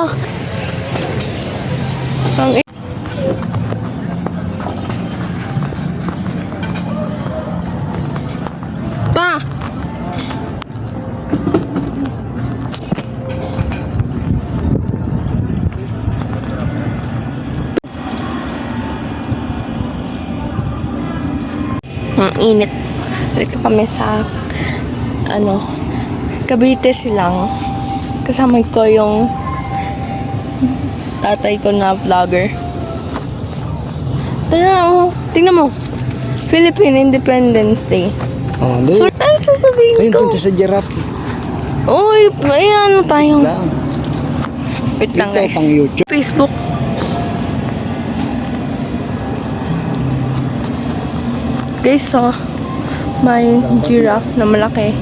Ang pa! Ang init. Dito kami sa Cavite silang. Kasama ko yung tatay ko na vlogger. Tara, tingnan mo. Philippine Independence Day. Oh, hindi. Ano sasabihin Ayun, ko? punta sa giraffe. Uy, may ano tayo. Lang. Wait lang Ito, guys. pang YouTube. Facebook. Guys, so, may giraffe na malaki.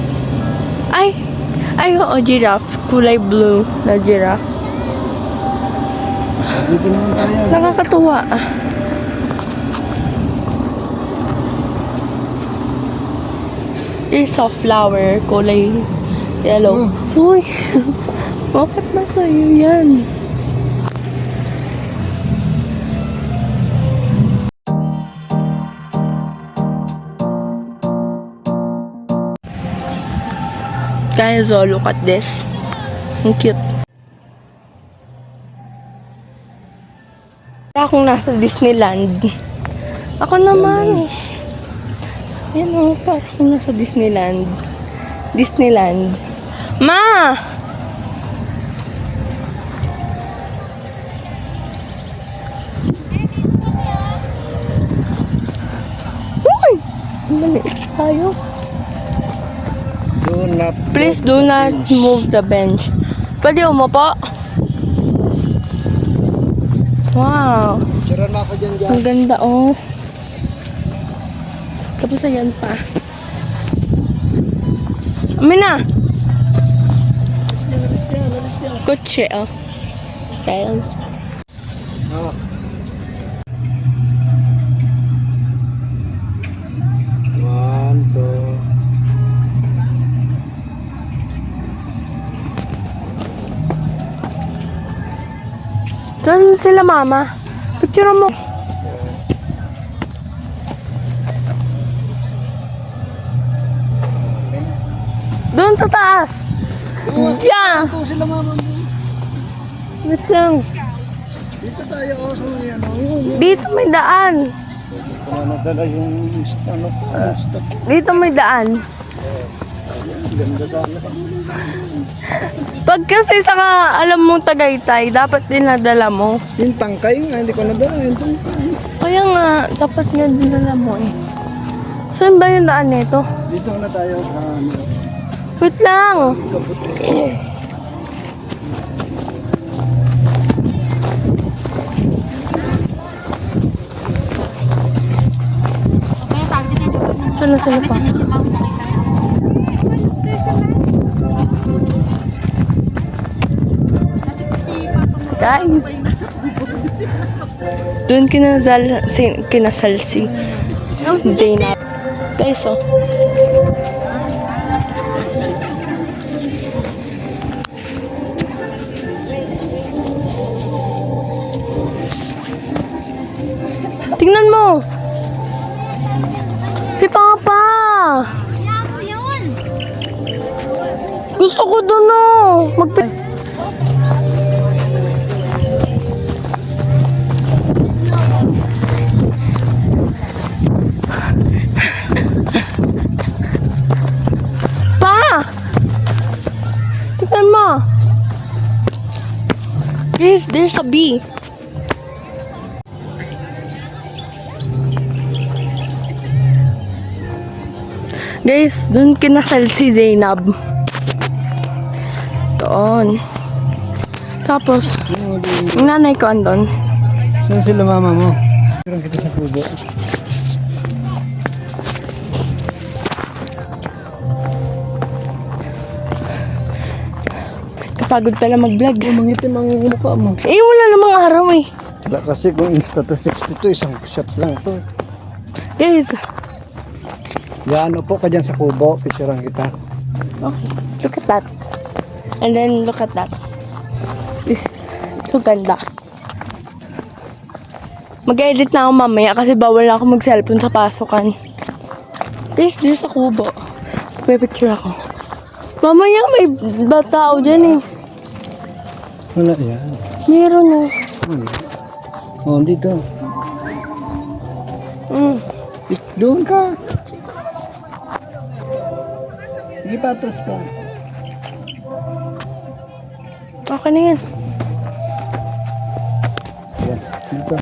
Ay, oo, giraffe. Kulay blue na giraffe. Dito naman tayo. Nakakatuwa. Isa flower, kulay yellow. Uy, bakit masaya yan? Guys, oh, look at this. Ang cute. Akong nasa Disneyland. Ako naman. Yan o, parang nasa Disneyland. Disneyland. Ma! Uy! Maliit tayo. Do not. Please do not move the bench. Pwede umupo? Wow! Suran mo ako dyan dyan. Ang ganda oh. Tapos ayan pa. Amin na! Kotse oh. Guys. Oh. One, two. Saan sila mama? Picture mo. Doon sa taas. Yeah. Ito sila mama mo. Wait lang. Dito tayo also yan. Yun. Dito may daan. Kung ano tala yung stop. Dito may daan. Ganda sana. Pag kasi saka alam mo Tagaytay, dapat dinadala mo. Yung tangkay nga, hindi ko nadala. Yung tangkay. Kaya nga, dapat nga dinala mo eh. Saan ba yung daan nito? Dito na tayo sa ano. Wait lang. Saan na sila pa? Guys. Doon kinasal si Jaina. Guys, oh. Tingnan mo. Si Papa. Gusto ko doon, oh. Pa! Tignan mo. Yes, there's a bee. Guys, dun kinasal si Zainab. Doon. Tapos, yung nanay ko andon. Saan sila mama mo? Meron kita sa kubo. Kapagod pala mag-vlog. Mangitim ang mukha mo. Eh, wala namang araw eh. Wala kasi kung Insta to 62, isang shot lang to. Guys, Yan, upo ka dyan sa kubo. Picturean kita. okay, look at that. And then look at that. This, So, ganda. Mag-edit na ako mamaya kasi bawal na ako mag-cellphone sa pasukan. Guys, there's a kubo. May picture ako. Mamaya may tao dyan eh. Wala yan. Meron oh. Ano? Oh, dito. Doon ka. Sige pa, atras pa. Okay na yan. Yan, dito.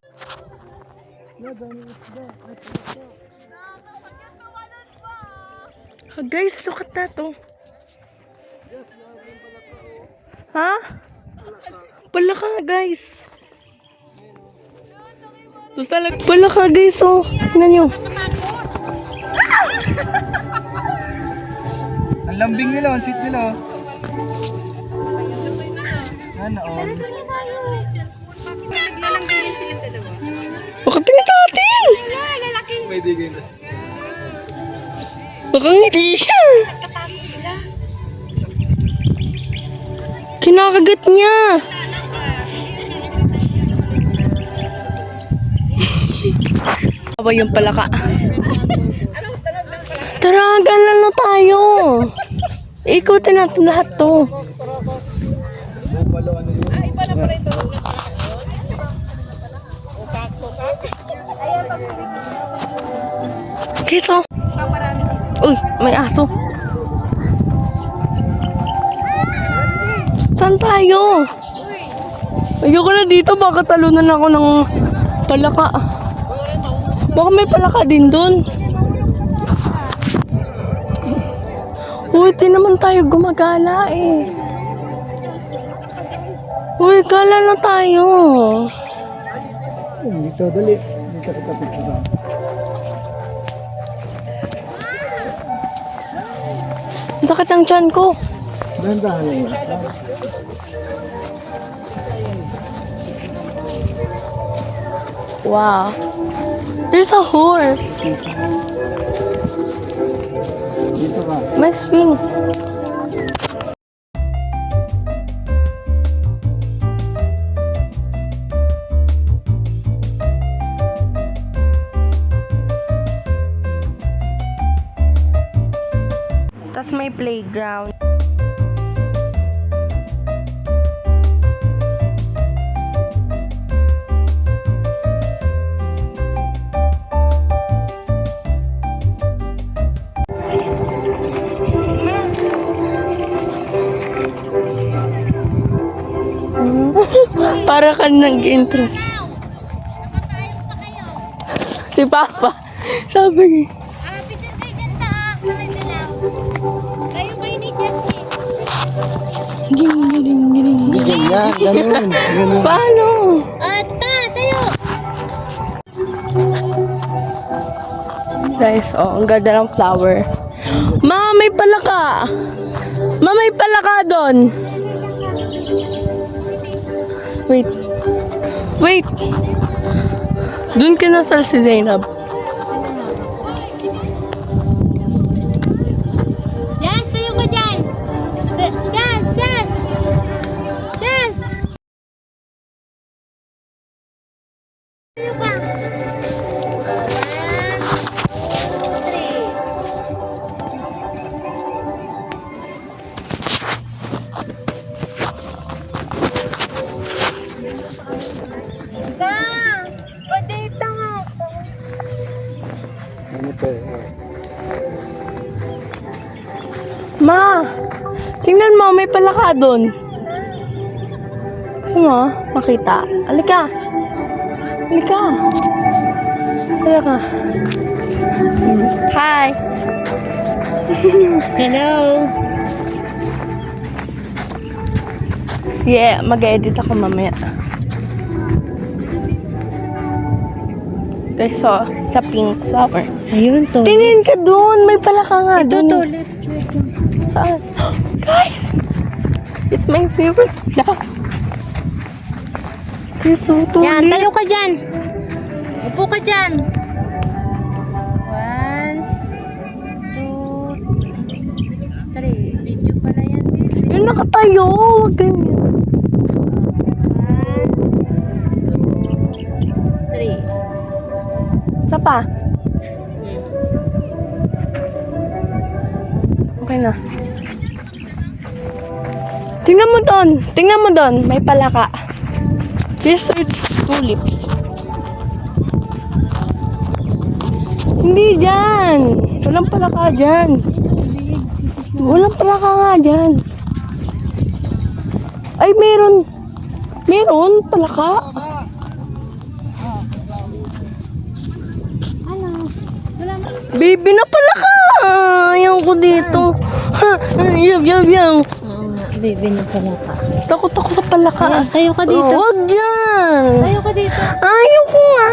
Guys, sukat na to. Ha? Palaka guys. Basta lang. Palaka guys oh. Tingnan nyo. Ang lambing nila, ang sweet nila. Sana all. Baka tingin natin. May digay na. Baka hindi siya. Kinakagat niya. Aba yung palaka. Tara, gala na tayo. Ikutin natin lahat to. Kiso. Uy, may aso. Saan tayo? Ayoko na dito, baka talunan ako ng palaka. Baka may palaka din doon. Uy, di naman tayo gumagala eh. Uy, gala na tayo. Dito, dali. Dito kita picture. Ang sakit ng tiyan ko. Dahan-dahan lang yan. Wow. There's a horse. Dito ka. May swing. Tas may playground. Para ka nag-interest. Si Papa. Sabi niya. Picture kayo ganda sa may dilaw. Kayo kayo ni Justin. Ging, giling, giling, giling. Ganyan, ganun. Ganun. Paano? At tayo. Guys, oh, ang ganda ng flower. Ma, may palaka. Ma, may palaka doon. Wait. Wait. Doon ka na sa si Zainab. Jazz, tayo ko dyan. Jazz, Jazz. Jazz. Tayo ka. 1, 2, 3. Pa-date nga ako. Ano to? Ma, tingnan mo, may palaka doon. Gusto mo makita? Halika. Halika. Halika. Hi. Hello. Yeah, mag-edit ako mamaya. Guys, so, sa pink flower. Ayun to. Tingin ka doon, may palaka nga Ito doon. to, left side. Saan? Guys! It's my favorite flower. It's so tulit. Yan, tayo ka dyan. Upo ka dyan. 1, 2, 3. Video pala yan, baby. Yun nakatayo. Huwag ganyan. 1, Okay na. Tingnan mo doon. Tingnan mo doon. May palaka. This it's tulips. Hindi dyan. Walang palaka dyan. Walang palaka nga dyan. Ay, meron. Meron palaka. Ano? Wala na. Baby na palaka. Ayaw ko dito. Yaw. Oo nga, baby na pala ka. Takot ako sa palaka. Tayo ka dito. Huwag dyan. Tayo ka dito. Ayaw ko nga.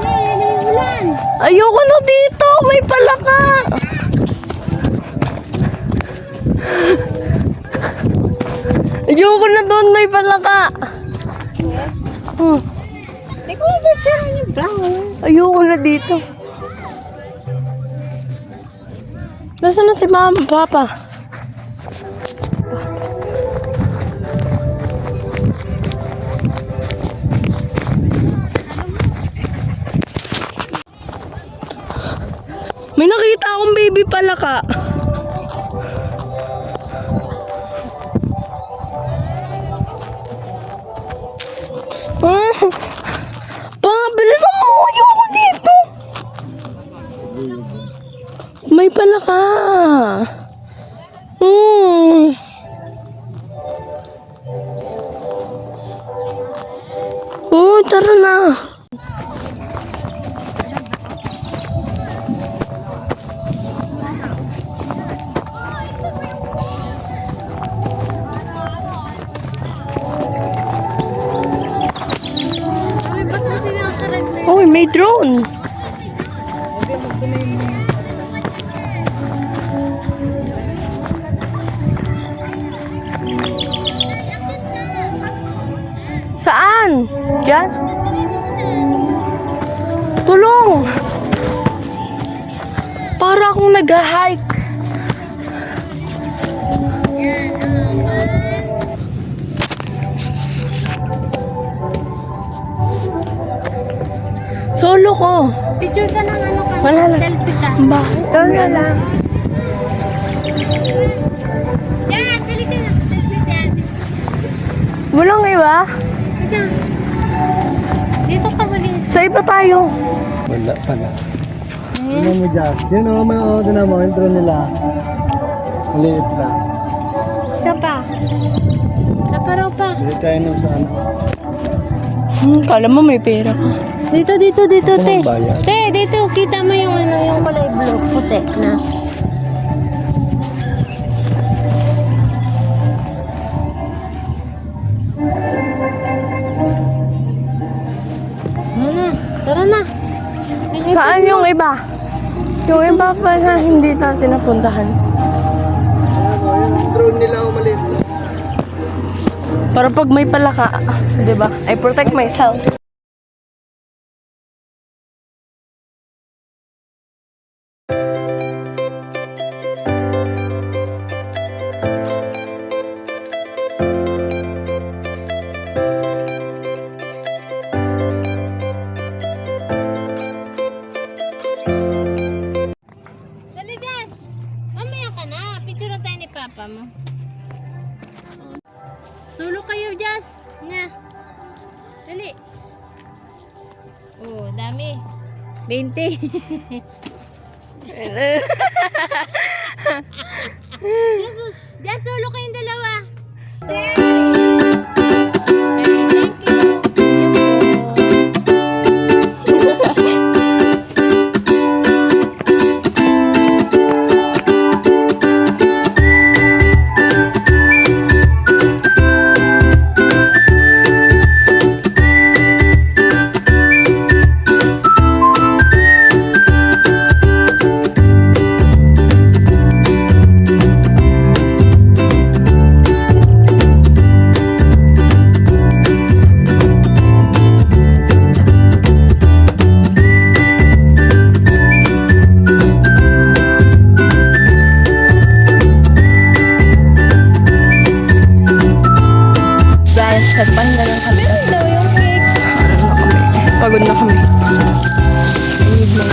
Ay, ulan. Ayoko na dito. May palaka. Ayoko na doon. May palaka. Hindi ko mabitsyahan yung flower. Ayoko na dito. Nasaan na si mama, papa? May nakita akong baby palaka. Bilisan mo! Ayoko dito! May palaka. Tara na. Oh, may drone. Saan? Diyan? Tulong! Para akong nag-hike. Solo ko. Picture ka ng ano ka. Wala lang. Selfie ka. Bakit? Wala lang. Yeah, salita na. Selfie si ate. Walang iba? Ika. Dito ka ulit. Sa iba tayo. Wala pala. Tingnan mo dyan. Yun o, may tingnan mo. Yung drone nila. Maliit lang. Isa pa. Naparaw pa. Dito tayo nung sa ano. Kala mo may pera ka. Dito, Ito te. ang bayan. Te, dito. Kita mo yung ano, yung kulay blue. Puti na. Ano? Tara na. Saan yung iba? Yung iba pa na hindi natin napuntahan. Ayan o, yung drone nila o maliit lang. Para pag may palaka, di ba? I protect myself. Dali, Jess. Mamaya ka na. Picture na tayo ni Papa mo. Sulo kayo, Jess. Nga. Dali. Oh, dami. 20. Jess, sulo kayong dalawa. Thank you. Guys, nagpanda lang kami. daw yung cake. Pagod na kami. I need my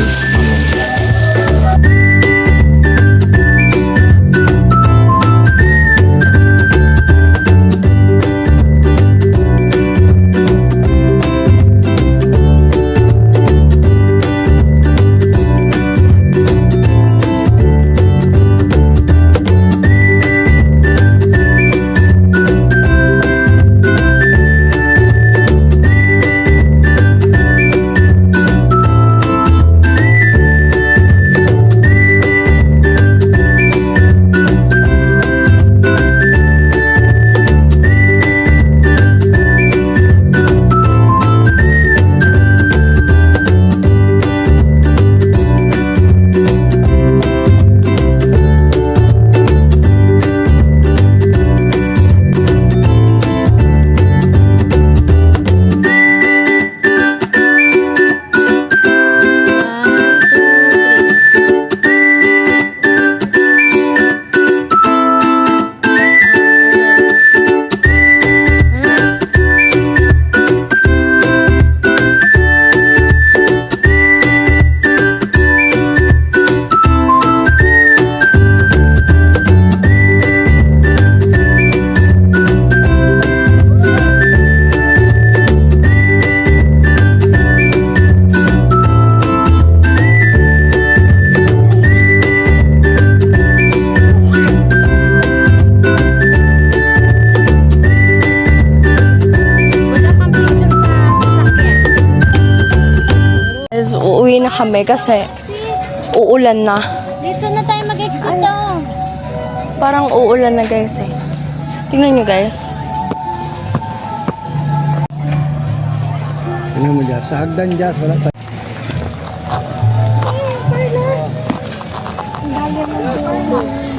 uuwi na kami kasi uulan na. Dito na tayo mag-exit oh. Parang uulan na guys eh. Tingnan nyo guys. Tingnan mo dyan. Sa hagdan dyan. Wala pa. Carlos. Ang dali ng dulo.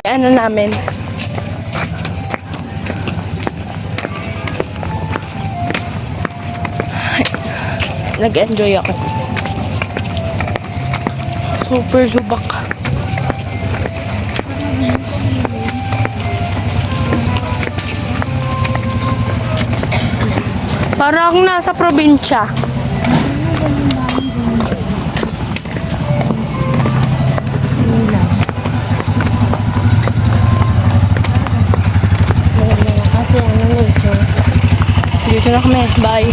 Ano namin? Nag-enjoy ako. Super lubak. Parang nasa probinsya. Dito na kami. Bye.